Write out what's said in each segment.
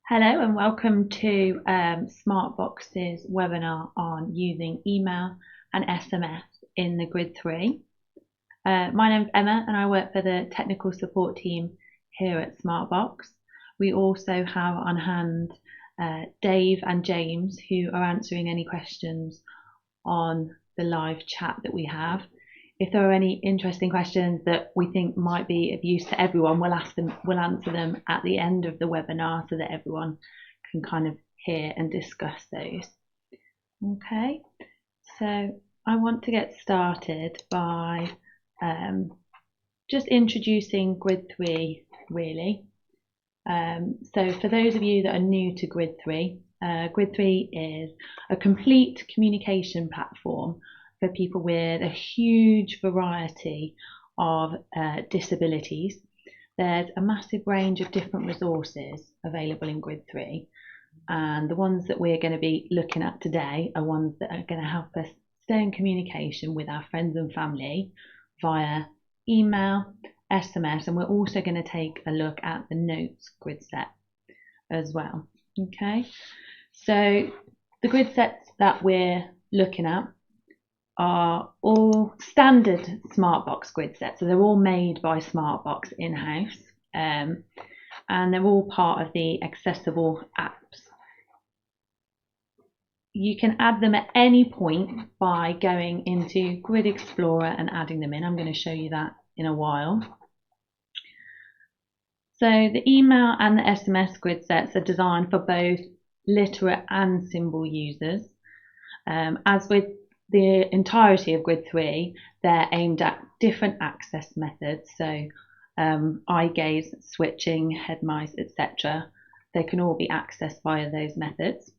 Hello and welcome to Smartbox's webinar on using email and SMS in the Grid 3. My name's Emma and I work for the technical support team here at Smartbox. We also have on hand Dave and James, who are answering any questions on the live chat that we have. If there are any interesting questions that we think might be of use to everyone, we'll answer them at the end of the webinar so that everyone can kind of hear and discuss those. Okay, so I want to get started by just introducing Grid 3 really. So for those of you that are new to Grid 3, Grid 3 is a complete communication platform for people with a huge variety of disabilities. There's a massive range of different resources available in Grid 3, and the ones that we're going to be looking at today are ones that are going to help us stay in communication with our friends and family via email, SMS, and we're also going to take a look at the notes grid set as well. Okay, so the grid sets that we're looking at are all standard Smartbox grid sets, so they're all made by Smartbox in-house, and they're all part of the accessible apps. You can add them at any point by going into Grid Explorer and adding them in. I'm going to show you that in a while. So the email and the SMS grid sets are designed for both literate and symbol users. As with the entirety of Grid 3, they're aimed at different access methods, so eye gaze, switching, head mice, etc. They can all be accessed via those methods.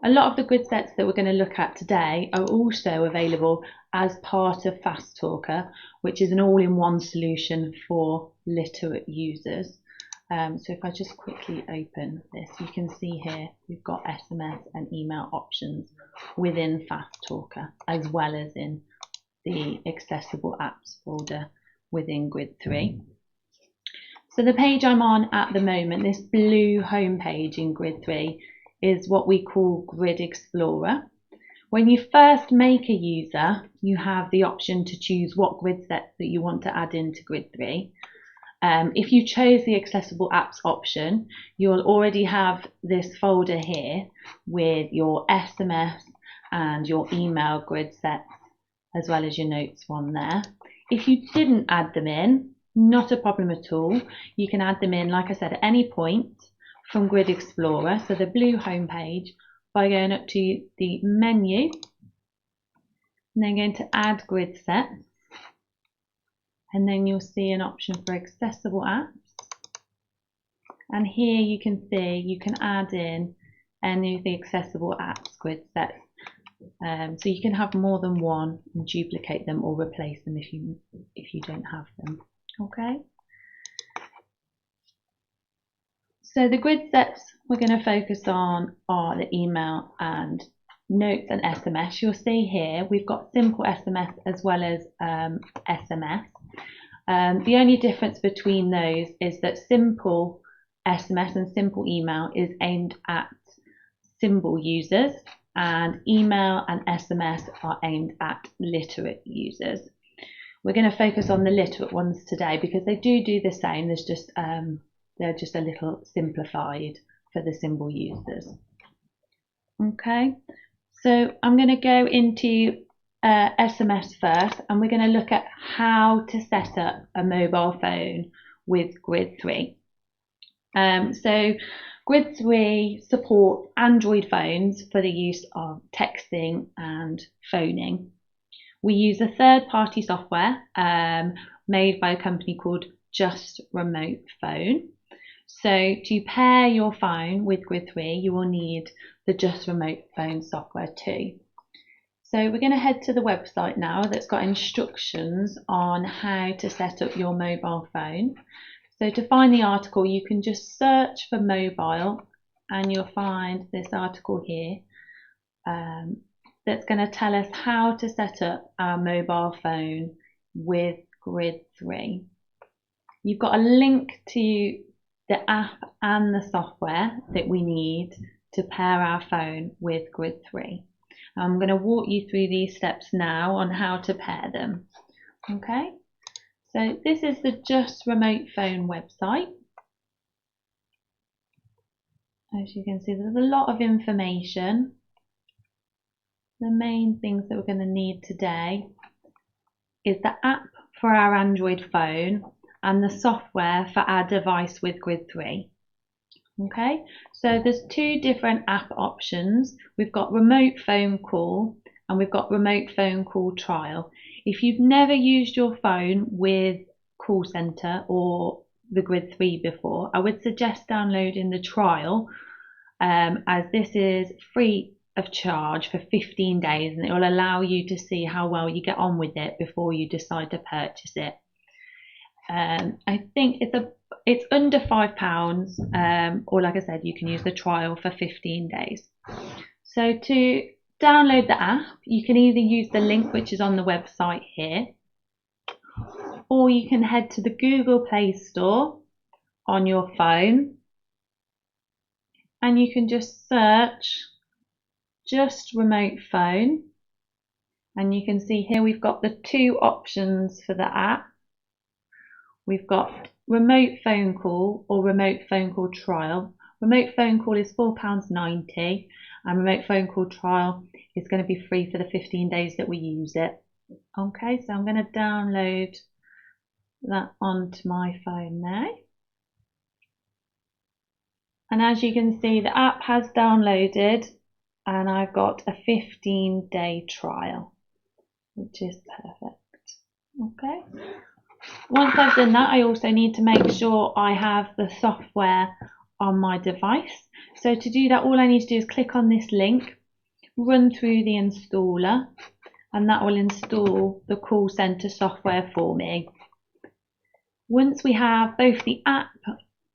A lot of the grid sets that we're going to look at today are also available as part of Fast Talker, which is an all-in-one solution for literate users. So if I just quickly open this, you can see here we've got SMS and email options within Fast Talker, as well as in the accessible apps folder within Grid 3. So the page I'm on at the moment, this blue home page in Grid 3, is what we call Grid Explorer. When you first make a user, you have the option to choose what grid sets that you want to add into Grid 3. If you chose the accessible apps option, you'll already have this folder here with your SMS and your email grid sets, as well as your notes one there. If you didn't add them in, not a problem at all. You can add them in, like I said, at any point from Grid Explorer, so the blue home page, by going up to the menu and then going to add grid sets. And then you'll see an option for accessible apps. And here you can see you can add in any of the accessible apps grid sets. So you can have more than one and duplicate them or replace them if you don't have them. Okay. So the grid sets we're going to focus on are the email and notes and SMS. You'll see here we've got simple SMS as well as SMS. The only difference between those is that simple SMS and simple email is aimed at symbol users, and email and SMS are aimed at literate users. We're going to focus on the literate ones today because they do the same. There's just they're just a little simplified for the symbol users. Okay, so I'm going to go into SMS first, and we're going to look at how to set up a mobile phone with Grid 3. So Grid 3 support Android phones for the use of texting and phoning. We use a third-party software made by a company called Just Remote Phone. So to pair your phone with Grid 3, you will need the Just Remote Phone software too. So we're going to head to the website now that's got instructions on how to set up your mobile phone. So to find the article, you can just search for mobile and you'll find this article here that's going to tell us how to set up our mobile phone with Grid 3. You've got a link to the app and the software that we need to pair our phone with Grid 3. I'm going to walk you through these steps now on how to pair them. Okay, so this is the Just Remote Phone website. As you can see, there's a lot of information. The main things that we're going to need today is the app for our Android phone and the software for our device with Grid 3. Okay, so there's two different app options. We've got remote phone call and we've got remote phone call trial. If you've never used your phone with call center or the Grid 3 before, I would suggest downloading the trial, as this is free of charge for 15 days and it will allow you to see how well you get on with it before you decide to purchase it. I think it's under £5, or like I said, you can use the trial for 15 days. So to download the app, you can either use the link which is on the website here, or you can head to the Google Play Store on your phone and you can just search Just Remote Phone, and you can see here we've got the two options for the app. We've got remote phone call or remote phone call trial. Remote phone call is £4.90 and remote phone call trial is going to be free for the 15 days that we use it. Okay, so I'm going to download that onto my phone now. And as you can see, the app has downloaded and I've got a 15-day trial, which is perfect. Okay. Once I've done that, I also need to make sure I have the software on my device. So to do that, all I need to do is click on this link, run through the installer, and that will install the call center software for me. Once we have both the app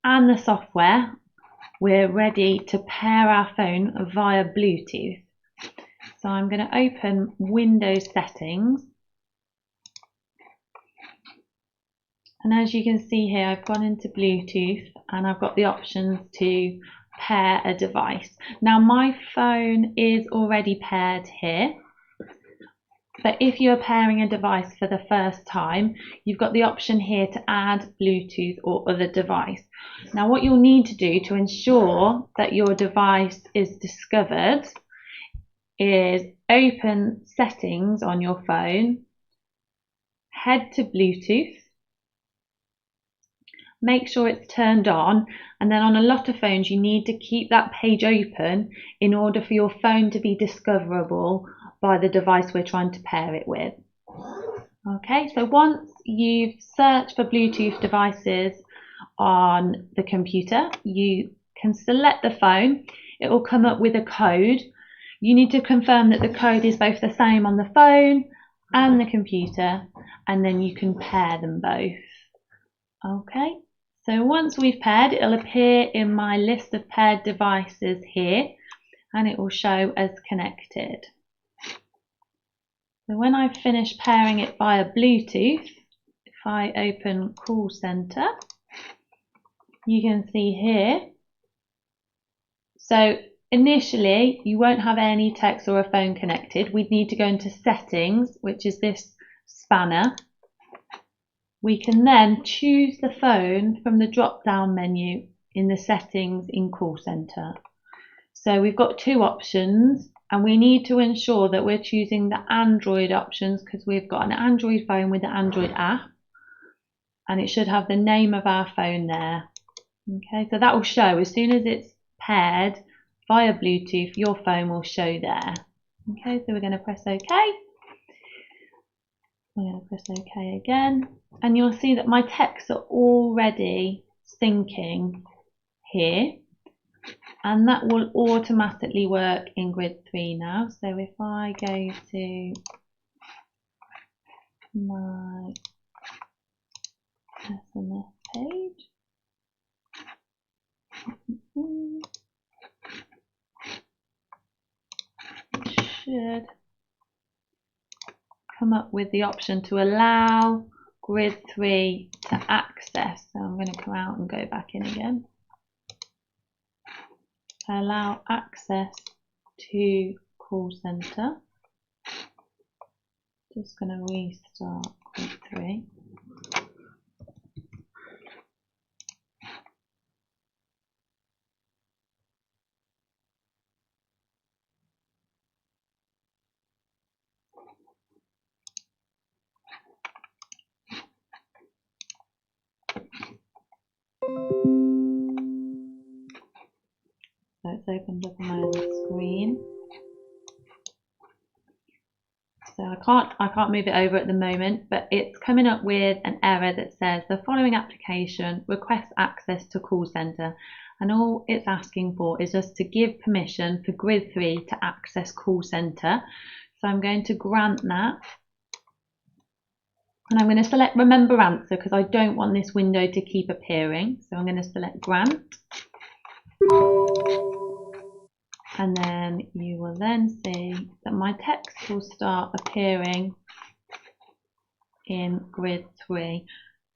and the software, we're ready to pair our phone via Bluetooth. So I'm going to open Windows Settings. And as you can see here, I've gone into Bluetooth and I've got the options to pair a device. Now my phone is already paired here. But if you're pairing a device for the first time, you've got the option here to add Bluetooth or other device. Now what you'll need to do to ensure that your device is discovered is open Settings on your phone, head to Bluetooth, make sure it's turned on, and then on a lot of phones you need to keep that page open in order for your phone to be discoverable by the device we're trying to pair it with. Okay, so once you've searched for Bluetooth devices on the computer, you can select the phone. It will come up with a code. You need to confirm that the code is both the same on the phone and the computer, and then you can pair them both. Okay, so once we've paired, it'll appear in my list of paired devices here, and it will show as connected. So when I've finished pairing it via Bluetooth, if I open Call Center, you can see here. So initially, you won't have any text or a phone connected. We'd need to go into Settings, which is this spanner. We can then choose the phone from the drop-down menu in the Settings in Call Center. So we've got two options, and we need to ensure that we're choosing the Android options because we've got an Android phone with the Android app, and it should have the name of our phone there. Okay, so that will show as soon as it's paired via Bluetooth, your phone will show there. Okay, so we're going to press OK. We're going to press OK again, and you'll see that my texts are already syncing here, and that will automatically work in Grid 3 now. So if I go to my SMS page, it should come up with the option to allow Grid 3 to access. So I'm going to come out and go back in again. Allow access to call center. Just going to restart grid 3. So it's opened up on my screen. So I can't move it over at the moment, but it's coming up with an error that says the following application requests access to call center, and all it's asking for is just to give permission for grid 3 to access call center. So I'm going to grant that, and I'm going to select remember answer because I don't want this window to keep appearing. So I'm going to select grant. And then you will then see that my text will start appearing in grid 3.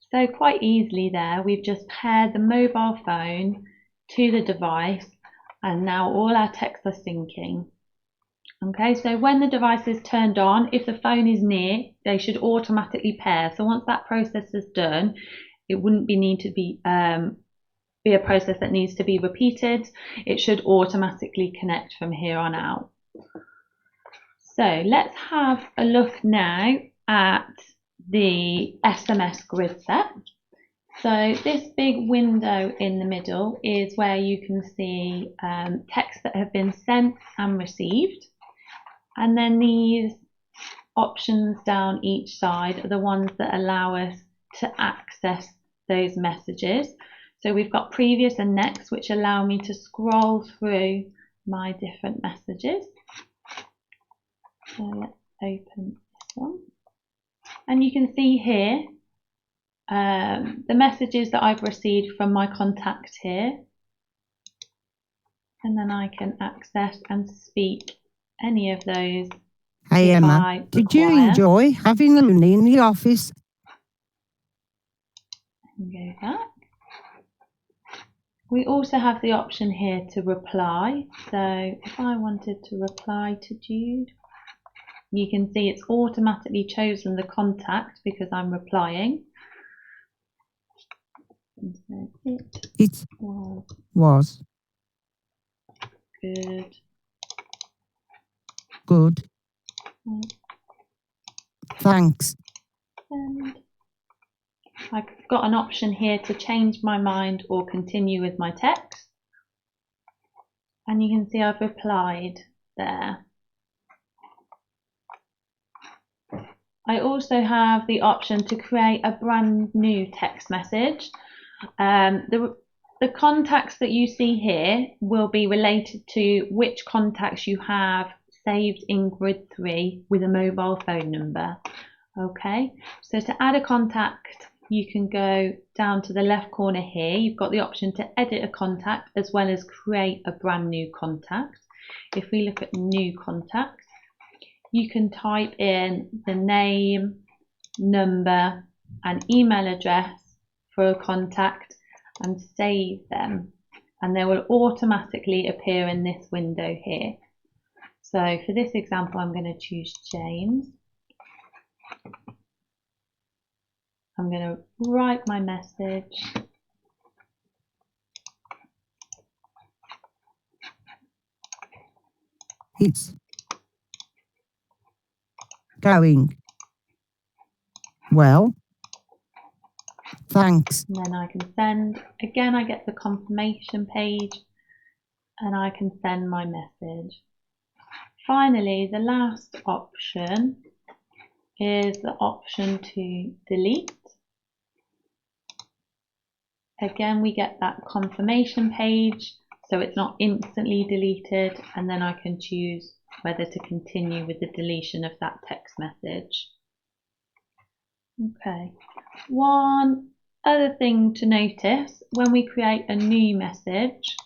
So quite easily there, we've just paired the mobile phone to the device, and now all our texts are syncing. Okay, so when the device is turned on, if the phone is near, they should automatically pair. So once that process is done, it wouldn't need to be a process that needs to be repeated. It should automatically connect from here on out. So let's have a look now at the SMS grid set. So this big window in the middle is where you can see texts that have been sent and received. And then these options down each side are the ones that allow us to access those messages. So we've got previous and next, which allow me to scroll through my different messages. So let's open this one. And you can see here the messages that I've received from my contact here. And then I can access and speak any of those. Hey Emma, did you enjoy having Looney in the office? And go back. We also have the option here to reply. So if I wanted to reply to Jude, you can see it's automatically chosen the contact because I'm replying. And so it was good. Thanks. And I've got an option here to change my mind or continue with my text. And you can see I've replied there. I also have the option to create a brand new text message. The contacts that you see here will be related to which contacts you have saved in grid 3 with a mobile phone number. Okay, so to add a contact, you can go down to the left corner here. You've got the option to edit a contact as well as create a brand new contact. If we look at new contact, you can type in the name, number, and email address for a contact and save them, and they will automatically appear in this window here. So for this example, I'm going to choose James. I'm going to write my message. It's going well. Thanks. And then I can send. Again, I get the confirmation page and I can send my message. Finally, the last option is the option to delete. Again, we get that confirmation page, so it's not instantly deleted, and then I can choose whether to continue with the deletion of that text message. Okay, one other thing to notice, when we create a new message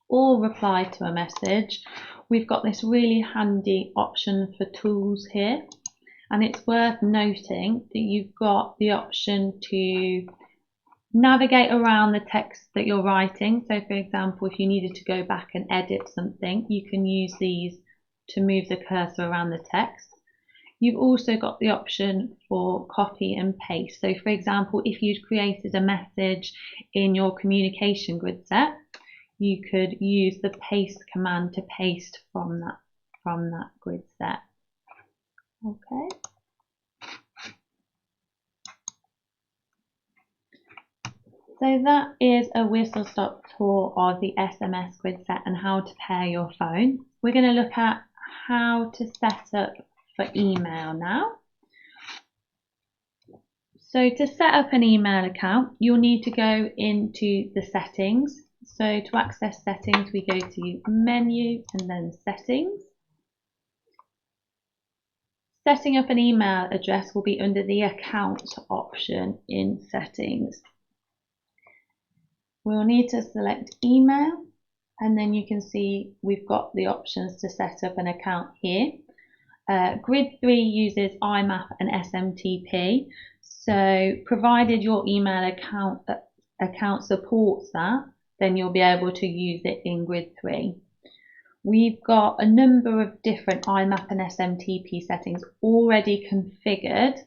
or reply to a message, we've got this really handy option for tools here. And it's worth noting that you've got the option to navigate around the text that you're writing. So for example, if you needed to go back and edit something, you can use these to move the cursor around the text. You've also got the option for copy and paste. So for example, if you'd created a message in your communication grid set, you could use the paste command to paste from that grid set. Okay. So that is a whistle-stop tour of the SMS grid set and how to pair your phone. We're going to look at how to set up for email now. So to set up an email account, you'll need to go into the settings. So to access settings, we go to menu and then settings. Setting up an email address will be under the account option in settings. We'll need to select email, and then you can see we've got the options to set up an account here. Grid 3 uses IMAP and SMTP, so provided your email account supports that, then you'll be able to use it in Grid 3. We've got a number of different IMAP and SMTP settings already configured,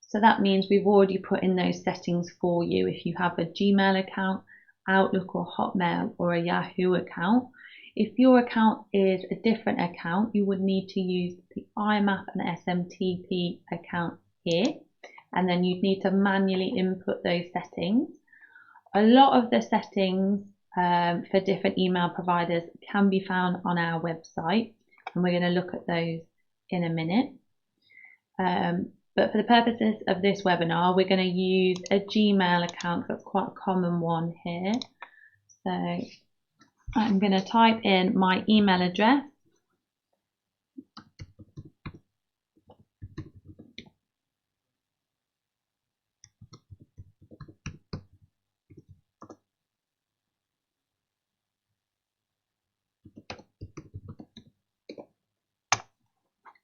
so that means we've already put in those settings for you. If you have a Gmail account, Outlook or Hotmail or a Yahoo account. If your account is a different account, you would need to use the IMAP and SMTP account here, and then you'd need to manually input those settings. A lot of the settings for different email providers can be found on our website, and we're going to look at those in a minute. But for the purposes of this webinar, we're going to use a Gmail account. That's quite a common one here. So I'm going to type in my email address.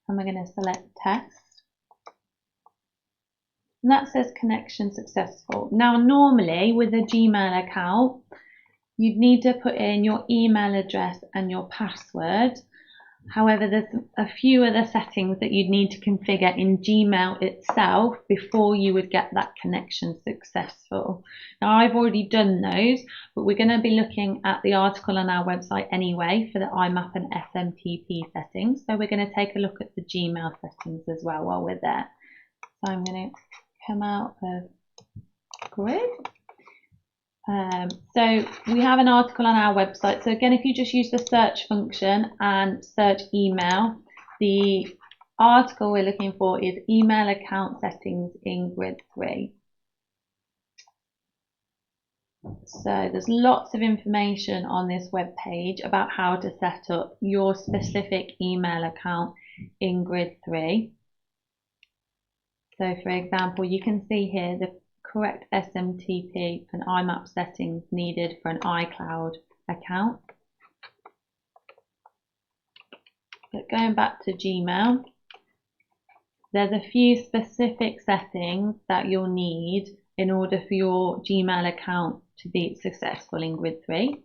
And we're going to select test. And that says connection successful. Now, normally with a Gmail account, you'd need to put in your email address and your password. However, there's a few other settings that you'd need to configure in Gmail itself before you would get that connection successful. Now, I've already done those, but we're going to be looking at the article on our website anyway for the IMAP and SMTP settings. So we're going to take a look at the Gmail settings as well while we're there. So I'm going to come out of Grid. So we have an article on our website. So again, if you just use the search function and search email, the article we're looking for is email account settings in Grid 3. So there's lots of information on this web page about how to set up your specific email account in Grid 3. So for example, you can see here the correct SMTP and IMAP settings needed for an iCloud account. But going back to Gmail, there's a few specific settings that you'll need in order for your Gmail account to be successful in Grid 3.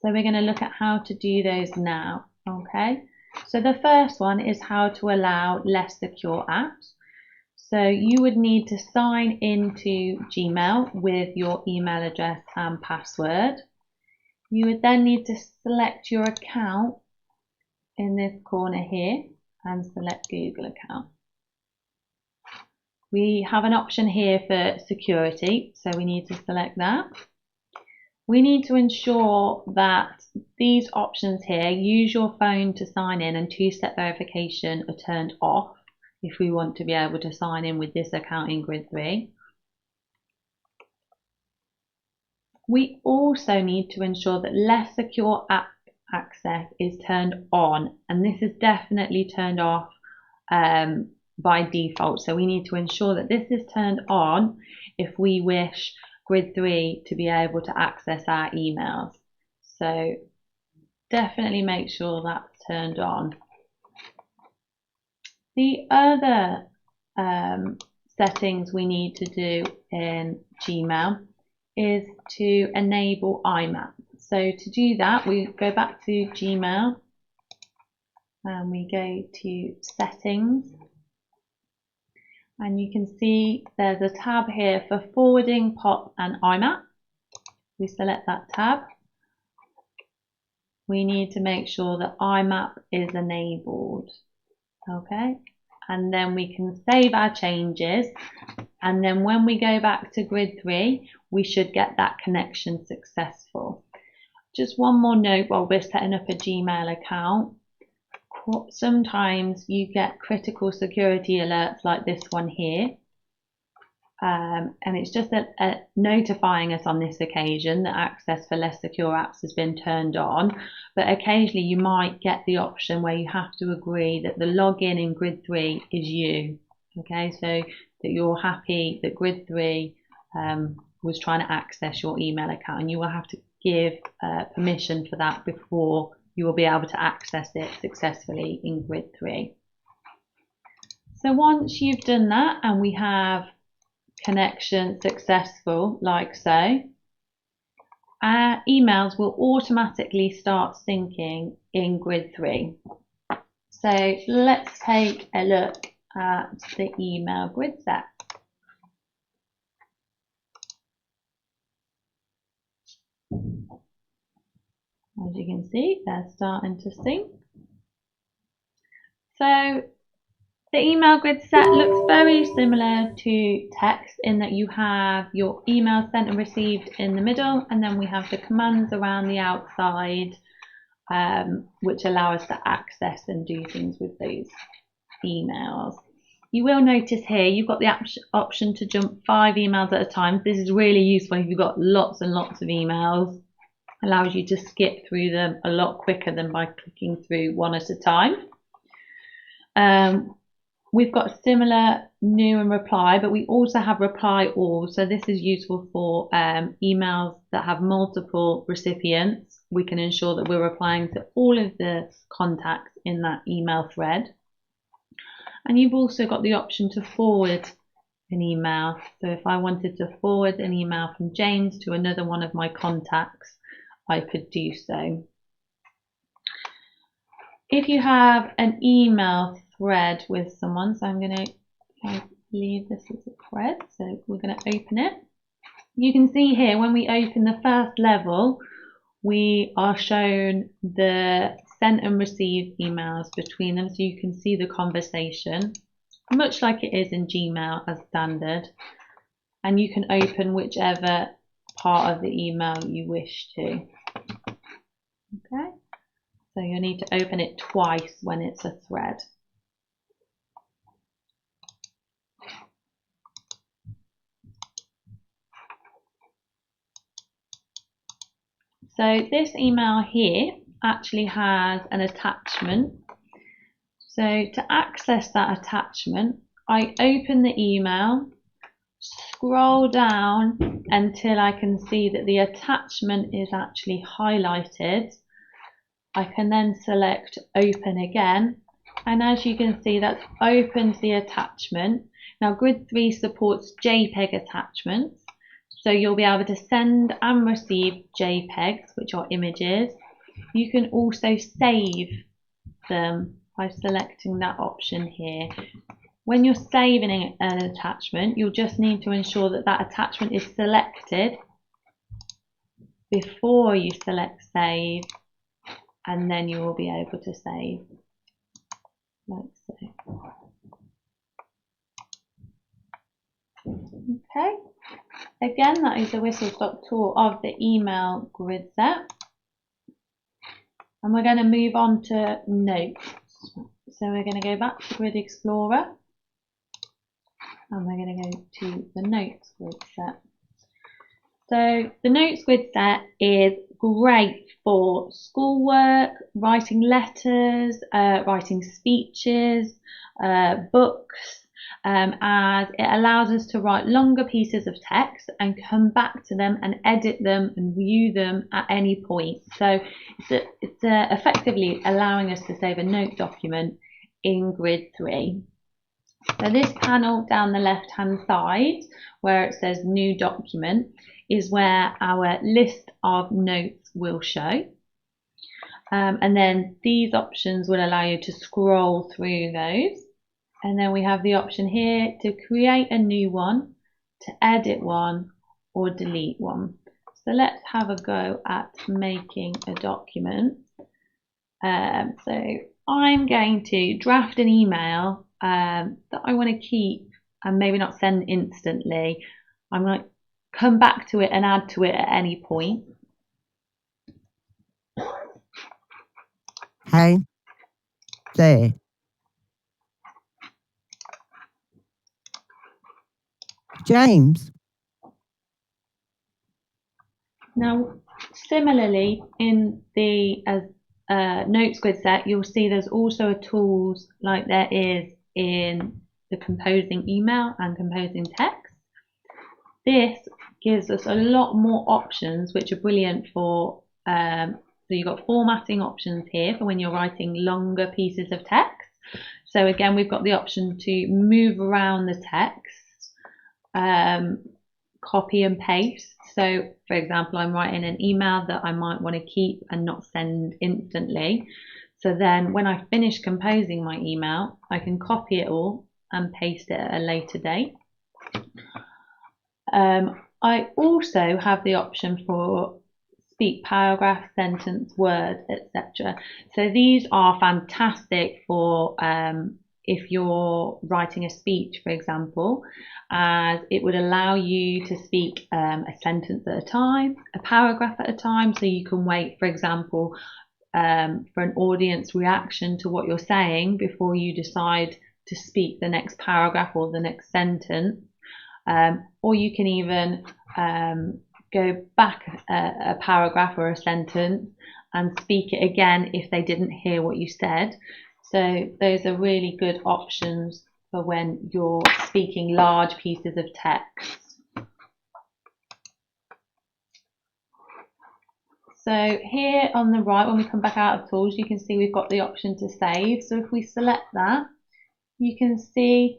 So we're going to look at how to do those now. Okay, so the first one is how to allow less secure apps. So you would need to sign into Gmail with your email address and password. You would then need to select your account in this corner here and select Google account. We have an option here for security, so we need to select that. We need to ensure that these options here, use your phone to sign in and two-step verification, are turned off if we want to be able to sign in with this account in Grid 3. We also need to ensure that less secure app access is turned on, and this is definitely turned off by default. So we need to ensure that this is turned on if we wish Grid 3 to be able to access our emails. So definitely make sure that's turned on. The other settings we need to do in Gmail is to enable IMAP. So to do that, we go back to Gmail and we go to settings, and you can see there's a tab here for forwarding, POP and IMAP. We select that tab. We need to make sure that IMAP is enabled. Okay, and then we can save our changes, and then when we go back to grid 3 we should get that connection successful. Just one more note while we're setting up a Gmail account, sometimes you get critical security alerts like this one here, and it's just notifying us on this occasion that access for less secure apps has been turned on, but occasionally you might get the option where you have to agree that the login in grid 3 is you. Okay, so that you're happy that grid 3 was trying to access your email account, and you will have to give permission for that before you will be able to access it successfully in grid 3. So once you've done that and we have connection successful like so, our emails will automatically start syncing in grid 3. So let's take a look at the email grid set. As you can see, they're starting to sync. So the email grid set looks very similar to text in that you have your email sent and received in the middle, and then we have the commands around the outside, which allow us to access and do things with those emails. You will notice here you've got the option to jump 5 emails at a time. This is really useful if you've got lots and lots of emails. Allows you to skip through them a lot quicker than by clicking through one at a time. We've got similar new and reply, but we also have reply all. So this is useful for emails that have multiple recipients. We can ensure that we're replying to all of the contacts in that email thread. And you've also got the option to forward an email. So if I wanted to forward an email from James to another one of my contacts, I could do so. If you have an email thread with someone, so I'm going to leave this as a thread, so we're going to open it. You can see here when we open the first level, we are shown the sent and received emails between them, so you can see the conversation, much like it is in Gmail as standard, and you can open whichever part of the email you wish to. Okay, so you'll need to open it twice when it's a thread. So this email here actually has an attachment. So to access that attachment, I open the email, scroll down until I can see that the attachment is actually highlighted. I can then select open again, and as you can see, that's opened the attachment. Now grid 3 supports JPEG attachments, so you'll be able to send and receive JPEGs, which are images. You can also save them by selecting that option here. When you're saving an attachment, you'll just need to ensure that that attachment is selected before you select save, and then you will be able to save, like so. Okay, again, that is a whistle-stop tour of the email grid set. And we're going to move on to notes. So we're going to go back to Grid Explorer, and we're going to go to the notes grid set. So the notes grid set is great for schoolwork, writing letters, writing speeches, books, as it allows us to write longer pieces of text and come back to them and edit them and view them at any point. So it's effectively allowing us to save a note document in Grid 3. So this panel down the left hand side where it says new document is where our list of notes will show. And then these options will allow you to scroll through those. And then we have the option here to create a new one, to edit one, or delete one. So let's have a go at making a document. So I'm going to draft an email that I want to keep and maybe not send instantly. I'm going to come back to it and add to it at any point. Hey, there. James. Now, similarly, in the notes grid set, you'll see there's also tools like there is in the composing email and composing text. This gives us a lot more options, which are brilliant for, so you've got formatting options here for when you're writing longer pieces of text. So again, we've got the option to move around the text, copy and paste. So for example, I'm writing an email that I might want to keep and not send instantly. So then when I finish composing my email, I can copy it all and paste it at a later date. I also have the option for speak paragraph, sentence, word, etc. So these are fantastic for if you're writing a speech, for example, as it would allow you to speak a sentence at a time, a paragraph at a time, so you can wait, for example, for an audience reaction to what you're saying before you decide to speak the next paragraph or the next sentence. Or you can even go back a paragraph or a sentence and speak it again if they didn't hear what you said. So those are really good options for when you're speaking large pieces of text. So here on the right, when we come back out of tools, you can see we've got the option to save. So if we select that, you can see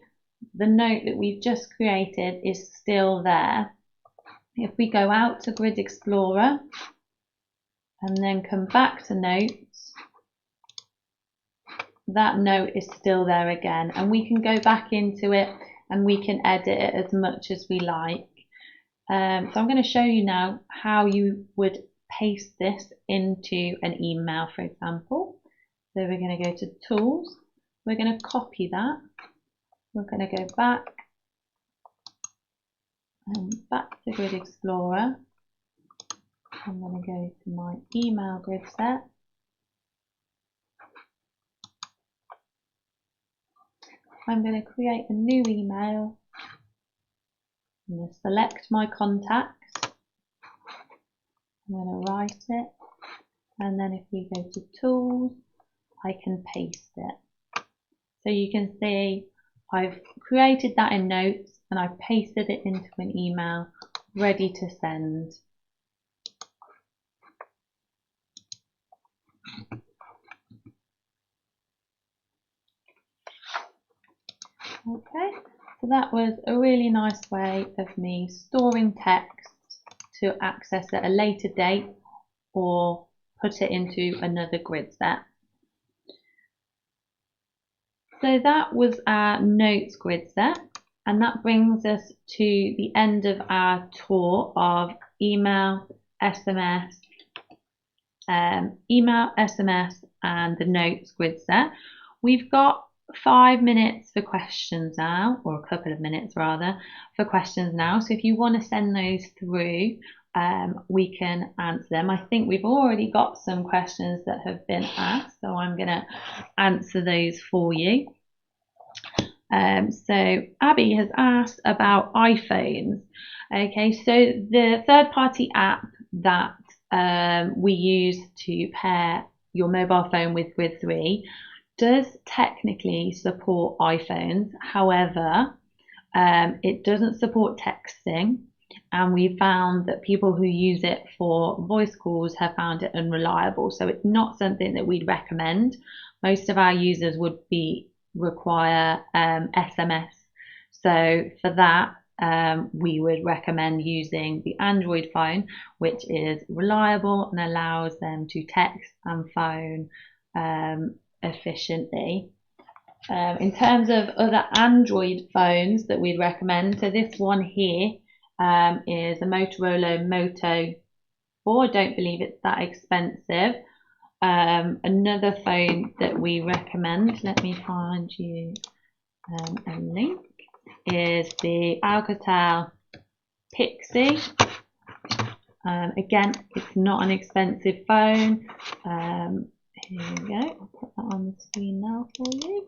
the note that we've just created is still there. If we go out to Grid Explorer and then come back to Notes, that note is still there again, and we can go back into it and we can edit it as much as we like. So I'm going to show you now how you would paste this into an email, for example. So we're going to go to Tools, we're going to copy that. We're going to go back and back to Grid Explorer. I'm going to go to my email grid set. I'm going to create a new email. I'm going to select my contacts. I'm going to write it. And then if we go to Tools, I can paste it. So you can see I've created that in Notes and I've pasted it into an email ready to send. Okay, so that was a really nice way of me storing text to access at a later date or put it into another grid set. So that was our notes grid set, and that brings us to the end of our tour of email, SMS, and the notes grid set. We've got 5 minutes for questions now, or a couple of minutes rather, for questions now. So if you want to send those through, we can answer them. I think we've already got some questions that have been asked, so I'm going to answer those for you. So Abby has asked about iPhones. Okay, so the third-party app that we use to pair your mobile phone with Grid 3 does technically support iPhones. However, it doesn't support texting, and we found that people who use it for voice calls have found it unreliable. So it's not something that we'd recommend. Most of our users would be require SMS. So for that, we would recommend using the Android phone, which is reliable and allows them to text and phone efficiently. In terms of other Android phones that we'd recommend, so this one here is a Motorola Moto 4. I don't believe it's that expensive. Another phone that we recommend, let me find you a link, is the Alcatel Pixie. Again, it's not an expensive phone. Here we go, I'll put that on the screen now for you.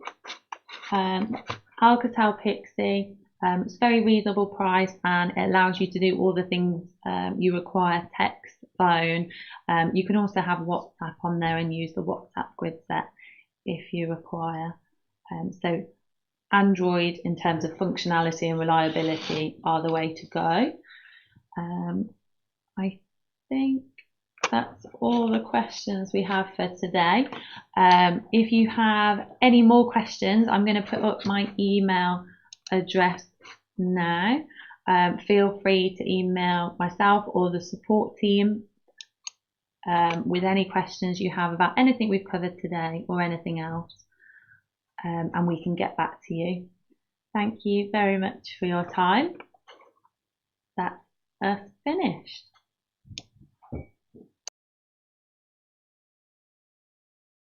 Alcatel Pixie, it's very reasonable price and it allows you to do all the things you require, text, phone. You can also have WhatsApp on there and use the WhatsApp grid set if you require. So Android in terms of functionality and reliability are the way to go. I think that's all the questions we have for today. If you have any more questions, I'm going to put up my email address now. Feel free to email myself or the support team with any questions you have about anything we've covered today or anything else, and we can get back to you. Thank you very much for your time. That's us finished.